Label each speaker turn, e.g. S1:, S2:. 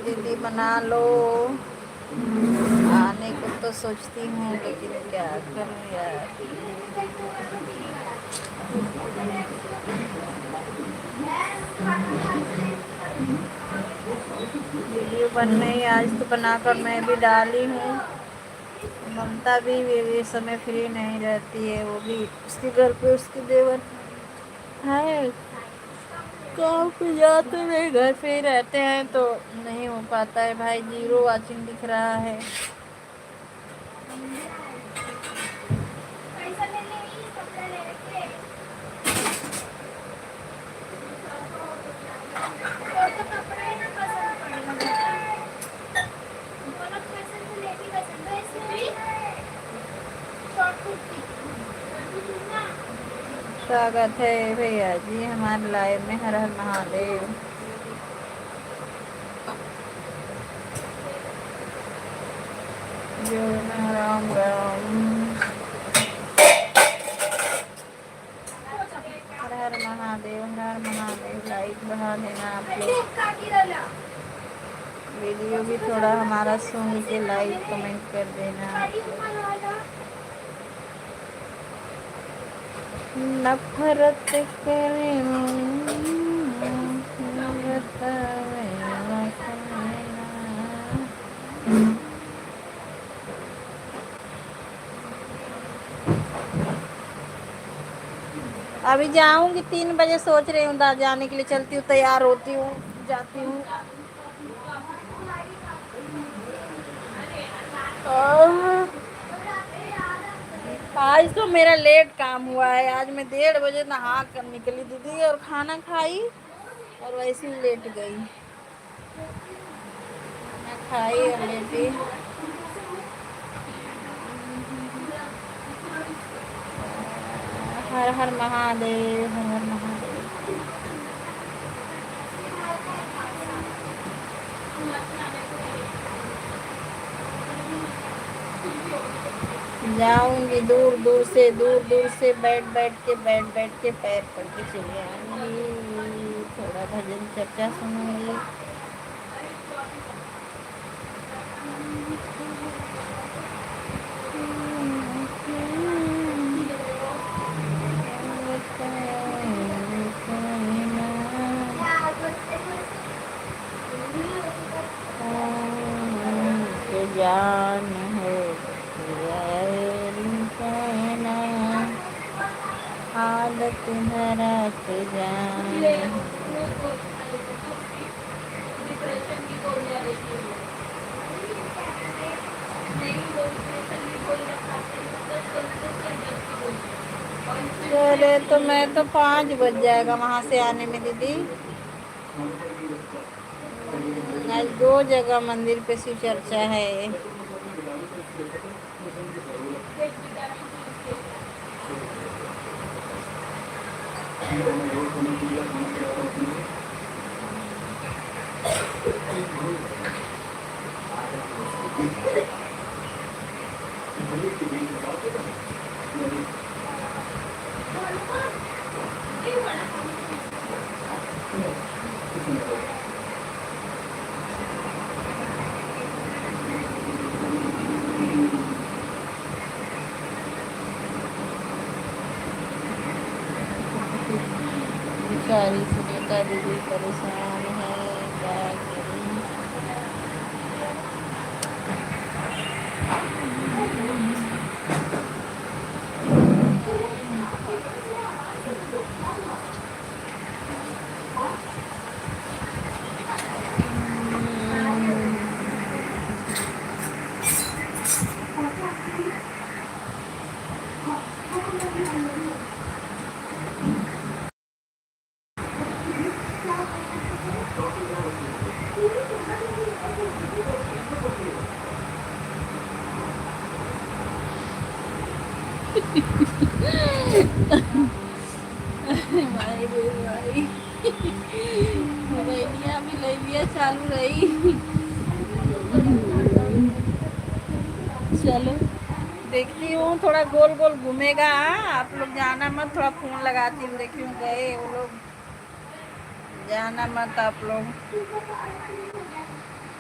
S1: दीदी बना लो। आने को तो सोचती हूँ लेकिन क्या करूँ यार। वीडियो बन रही आज तो बनाकर मैं भी डाली हूँ। ममता भी ये समय फ्री नहीं रहती है, वो भी उसके घर पे उसके देवर है, काम पे जाते नहीं, घर पे ही रहते हैं तो नहीं हो पाता है भाई। 0 वाचिंग दिख रहा है। स्वागत है भैया जी हमारे लाइव में। हर हर महादेव। जो राम राम। हर हर महादेव, हर हर महादेव। लाइक बढ़ा देना आप लोग। वीडियो भी थोड़ा हमारा सुन के लाइक कमेंट कर देना। नफरत करे अभी जाऊंगी 3 बजे, सोच रही हूँ जाने के लिए। चलती हूँ, तैयार होती हूँ, जाती हूँ। आज तो मेरा लेट काम हुआ है। आज मैं 1:30 बजे नहा कर निकली दीदी, और खाना खाई और वैसे ही लेट गई। खाना खाई और लेटी। हर हर महादेव, हर हर महादेव। जाऊंगी दूर दूर से, दूर दूर से बैठ बैठ के पैर पड़ के चली आऊंगी। थोड़ा भजन चर्चा सुनूंगी। जान है हालत हरा के जान। चले तो मैं तो 5 बज जाएगा वहाँ से आने में दीदी। आज 2 जगह मंदिर पे शिव चर्चा है। बेचारी सुनीता दीदी परेशान है, क्या करें। भाई भाई मोबाइलिया भी ले लिया, चालू रही। चलो देखती हूँ, थोड़ा गोल गोल घूमेगा। आप लोग जाना मत, थोड़ा फोन लगाती हूँ। देखी हूँ गए वो लोग, जाना मत आप लोग।